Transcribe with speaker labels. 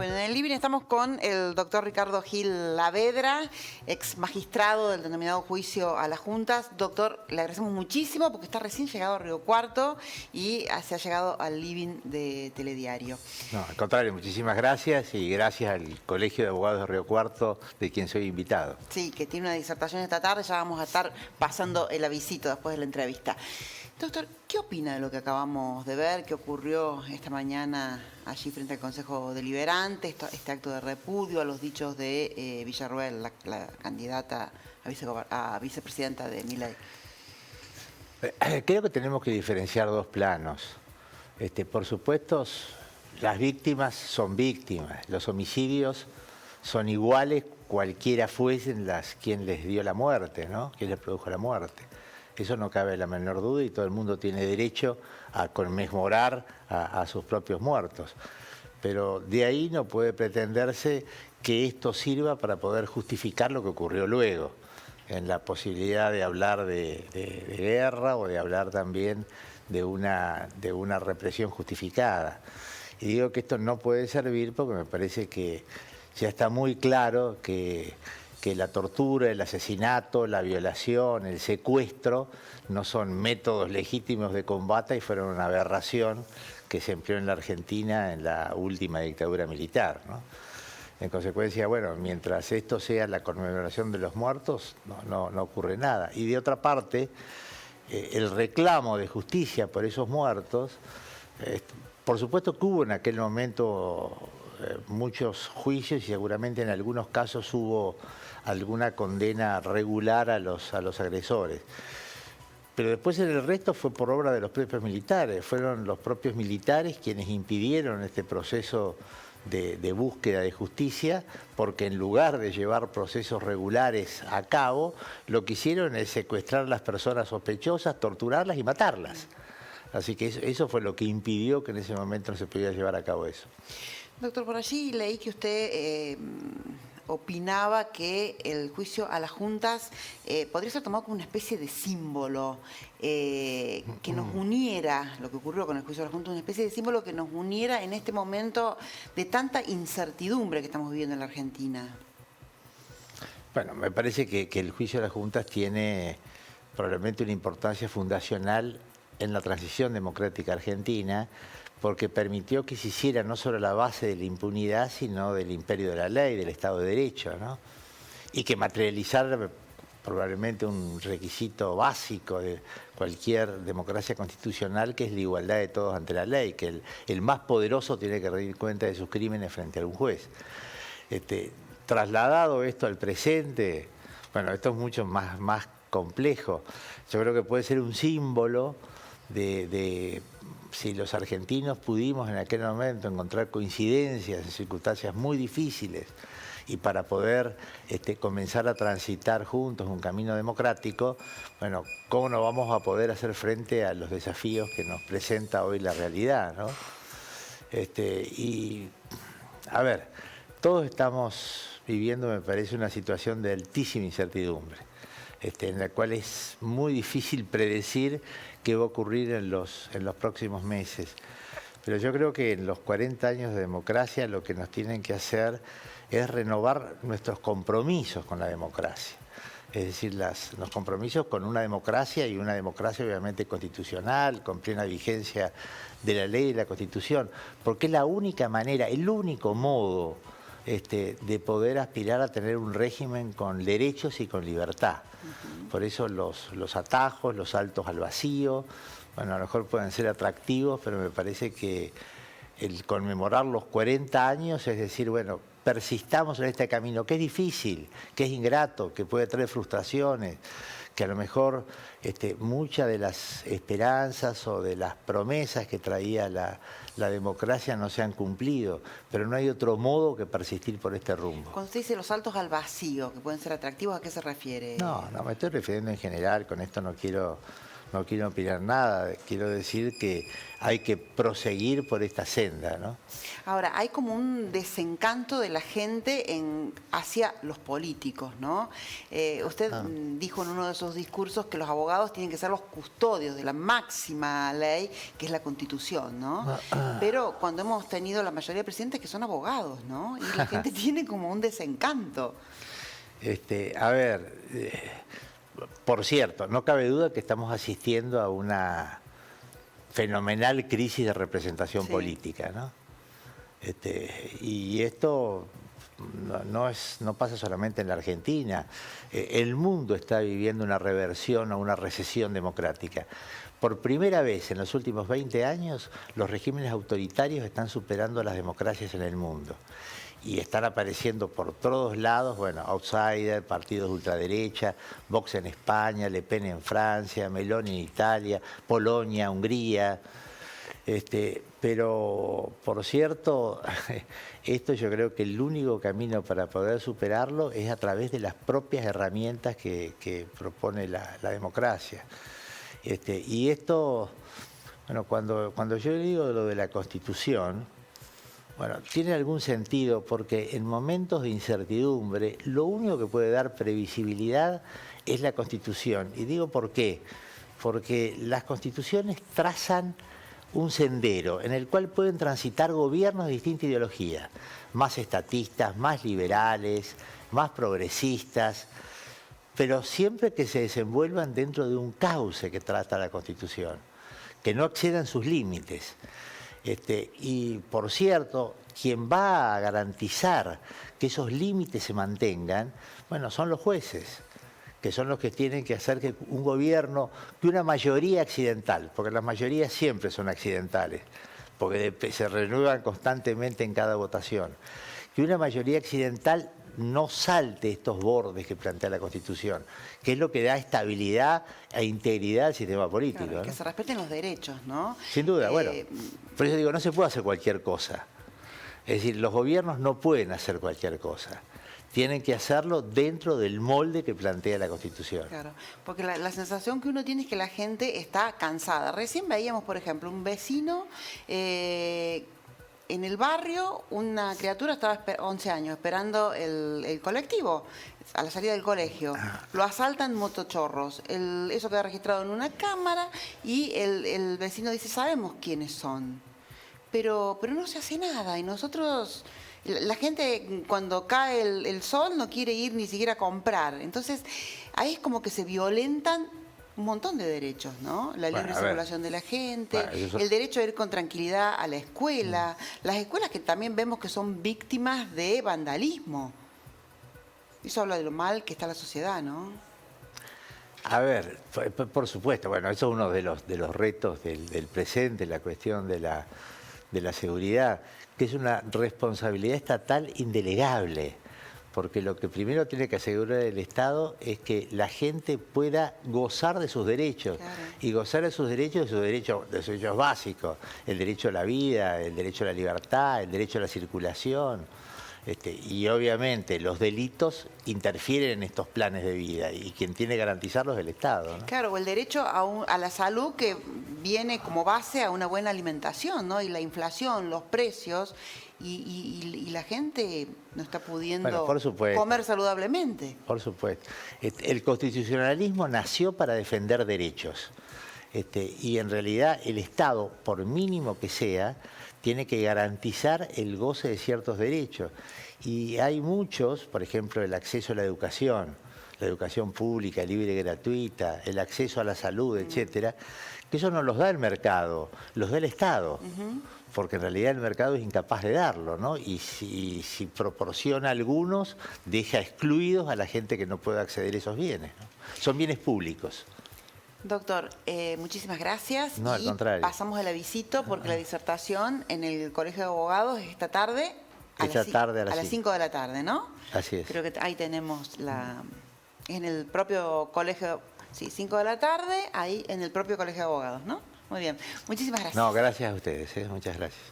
Speaker 1: Bueno, en el living estamos con el doctor Ricardo Gil Lavedra, ex magistrado del denominado juicio a las juntas. Doctor, le agradecemos muchísimo porque está recién llegado a Río Cuarto y se ha llegado al living de Telediario.
Speaker 2: No, al contrario, muchísimas gracias y gracias al Colegio de Abogados de Río Cuarto, de quien soy invitado.
Speaker 1: Sí, que tiene una disertación esta tarde, ya vamos a estar pasando el avisito después de la entrevista. Doctor, ¿qué opina de lo que acabamos de ver, que ocurrió esta mañana allí frente al Consejo Deliberante, este acto de repudio a los dichos de Villarruel, la candidata a vicepresidenta de Milei?
Speaker 2: Creo que tenemos que diferenciar dos planos. Por supuesto, las víctimas son víctimas, los homicidios son iguales, cualquiera fuesen quien les dio la muerte, ¿no? Quien les produjo la muerte. Eso no cabe la menor duda y todo el mundo tiene derecho a conmemorar a sus propios muertos. Pero de ahí no puede pretenderse que esto sirva para poder justificar lo que ocurrió luego, en la posibilidad de hablar de guerra o de hablar también de una represión justificada. Y digo que esto no puede servir porque me parece que ya está muy claro que la tortura, el asesinato, la violación, el secuestro no son métodos legítimos de combate y fueron una aberración que se empleó en la Argentina en la última dictadura militar, ¿no? En consecuencia, bueno, mientras esto sea la conmemoración de los muertos, no ocurre nada. Y de otra parte, el reclamo de justicia por esos muertos, por supuesto que hubo en aquel momento muchos juicios y seguramente en algunos casos hubo alguna condena regular a los agresores. Pero después en el resto fue por obra de los propios militares. Fueron los propios militares quienes impidieron este proceso de búsqueda de justicia, porque en lugar de llevar procesos regulares a cabo, lo que hicieron es secuestrar a las personas sospechosas, torturarlas y matarlas. Así que eso fue lo que impidió que en ese momento no se pudiera llevar a cabo eso.
Speaker 1: Doctor, por allí leí que usted opinaba que el juicio a las juntas podría ser tomado como una especie de símbolo que nos uniera, lo que ocurrió con el juicio a las juntas, una especie de símbolo que nos uniera en este momento de tanta incertidumbre que estamos viviendo en la Argentina.
Speaker 2: Bueno, me parece que el juicio a las juntas tiene probablemente una importancia fundacional en la transición democrática argentina, porque permitió que se hiciera no solo la base de la impunidad, sino del imperio de la ley, del Estado de Derecho, ¿no? Y que materializara probablemente un requisito básico de cualquier democracia constitucional, que es la igualdad de todos ante la ley, que el más poderoso tiene que rendir cuenta de sus crímenes frente a un juez. Trasladado esto al presente, bueno, esto es mucho más complejo. Yo creo que puede ser un símbolo de si los argentinos pudimos en aquel momento encontrar coincidencias en circunstancias muy difíciles y para poder comenzar a transitar juntos un camino democrático, bueno, ¿cómo no vamos a poder hacer frente a los desafíos que nos presenta hoy la realidad, ¿no? Y, a ver, todos estamos viviendo, me parece, una situación de altísima incertidumbre, en la cual es muy difícil predecir qué va a ocurrir en los próximos meses. Pero yo creo que en los 40 años de democracia lo que nos tienen que hacer es renovar nuestros compromisos con la democracia. Es decir, los compromisos con una democracia y una democracia obviamente constitucional, con plena vigencia de la ley y de la Constitución, porque es la única manera, el único modo de poder aspirar a tener un régimen con derechos y con libertad. Por eso los atajos, los saltos al vacío, bueno, a lo mejor pueden ser atractivos, pero me parece que el conmemorar los 40 años, es decir, bueno, persistamos en este camino, que es difícil, que es ingrato, que puede traer frustraciones, que a lo mejor muchas de las esperanzas o de las promesas que traía la democracia no se han cumplido, pero no hay otro modo que persistir por este rumbo.
Speaker 1: Cuando usted dice los saltos al vacío, que pueden ser atractivos, ¿a qué se refiere?
Speaker 2: No, me estoy refiriendo en general, con esto no quiero no quiero opinar nada, quiero decir que hay que proseguir por esta senda, ¿no?
Speaker 1: Ahora, hay como un desencanto de la gente hacia los políticos, ¿no? Usted dijo en uno de sus discursos que los abogados tienen que ser los custodios de la máxima ley, que es la Constitución, ¿no? Pero cuando hemos tenido la mayoría de presidentes que son abogados, ¿no? Y la gente tiene como un desencanto.
Speaker 2: A ver, por cierto, no cabe duda que estamos asistiendo a una fenomenal crisis de representación política, ¿no? Y esto no pasa solamente en la Argentina. El mundo está viviendo una reversión o una recesión democrática. Por primera vez en los últimos 20 años, los regímenes autoritarios están superando a las democracias en el mundo. Y están apareciendo por todos lados, bueno, outsider, partidos de ultraderecha, Vox en España, Le Pen en Francia, Meloni en Italia, Polonia, Hungría. Pero, por cierto, esto yo creo que el único camino para poder superarlo es a través de las propias herramientas que propone la democracia. Y esto, bueno, cuando yo digo lo de la Constitución, bueno, tiene algún sentido porque en momentos de incertidumbre lo único que puede dar previsibilidad es la Constitución. Y digo por qué. Porque las constituciones trazan un sendero en el cual pueden transitar gobiernos de distinta ideología, más estatistas, más liberales, más progresistas, pero siempre que se desenvuelvan dentro de un cauce que trata la Constitución, que no excedan sus límites. Y por cierto, quien va a garantizar que esos límites se mantengan, bueno, son los jueces, que son los que tienen que hacer que un gobierno, que una mayoría accidental, porque las mayorías siempre son accidentales, porque se renuevan constantemente en cada votación, que una mayoría accidental no salte estos bordes que plantea la Constitución, que es lo que da estabilidad e integridad al sistema político.
Speaker 1: Claro,
Speaker 2: ¿no?
Speaker 1: Que se respeten los derechos, ¿no?
Speaker 2: Sin duda, bueno, por eso digo, no se puede hacer cualquier cosa. Es decir, los gobiernos no pueden hacer cualquier cosa. Tienen que hacerlo dentro del molde que plantea la Constitución.
Speaker 1: Claro, porque la sensación que uno tiene es que la gente está cansada. Recién veíamos, por ejemplo, un vecino en el barrio, una criatura estaba 11 años esperando el colectivo a la salida del colegio. Lo asaltan motochorros. Eso queda registrado en una cámara y el vecino dice, sabemos quiénes son. Pero no se hace nada y nosotros... La gente cuando cae el sol no quiere ir ni siquiera a comprar. Entonces, ahí es como que se violentan un montón de derechos, ¿no? La libre circulación de la gente, el derecho a ir con tranquilidad a la escuela, las escuelas que también vemos que son víctimas de vandalismo. Eso habla de lo mal que está la sociedad, ¿no?
Speaker 2: A ver, por supuesto, bueno, eso es uno de los retos del presente, la cuestión de la seguridad, que es una responsabilidad estatal indelegable, porque lo que primero tiene que asegurar el Estado es que la gente pueda gozar de sus derechos, y gozar de sus derechos, de sus derechos básicos, el derecho a la vida, el derecho a la libertad, el derecho a la circulación. Y obviamente los delitos interfieren en estos planes de vida y quien tiene que garantizarlos es el Estado, ¿no?
Speaker 1: Claro, o el derecho a la salud que viene como base a una buena alimentación, ¿no? Y la inflación, los precios, y la gente no está pudiendo comer saludablemente.
Speaker 2: Por supuesto. El constitucionalismo nació para defender derechos. Y en realidad el Estado, por mínimo que sea, tiene que garantizar el goce de ciertos derechos. Y hay muchos, por ejemplo, el acceso a la educación pública, libre y gratuita, el acceso a la salud, etcétera, que eso no los da el mercado, los da el Estado. Porque en realidad el mercado es incapaz de darlo, ¿no? Y si proporciona algunos, deja excluidos a la gente que no puede acceder a esos bienes, ¿no? Son bienes públicos.
Speaker 1: Doctor, muchísimas gracias.
Speaker 2: No, al contrario.
Speaker 1: Pasamos el avisito porque la disertación en el Colegio de Abogados es esta tarde. A las 5 de la tarde, ¿no?
Speaker 2: Así es.
Speaker 1: Creo que ahí tenemos en el propio colegio, sí, 5 de la tarde, ahí en el propio Colegio de Abogados, ¿no? Muy bien. Muchísimas gracias.
Speaker 2: No, gracias a ustedes, muchas gracias.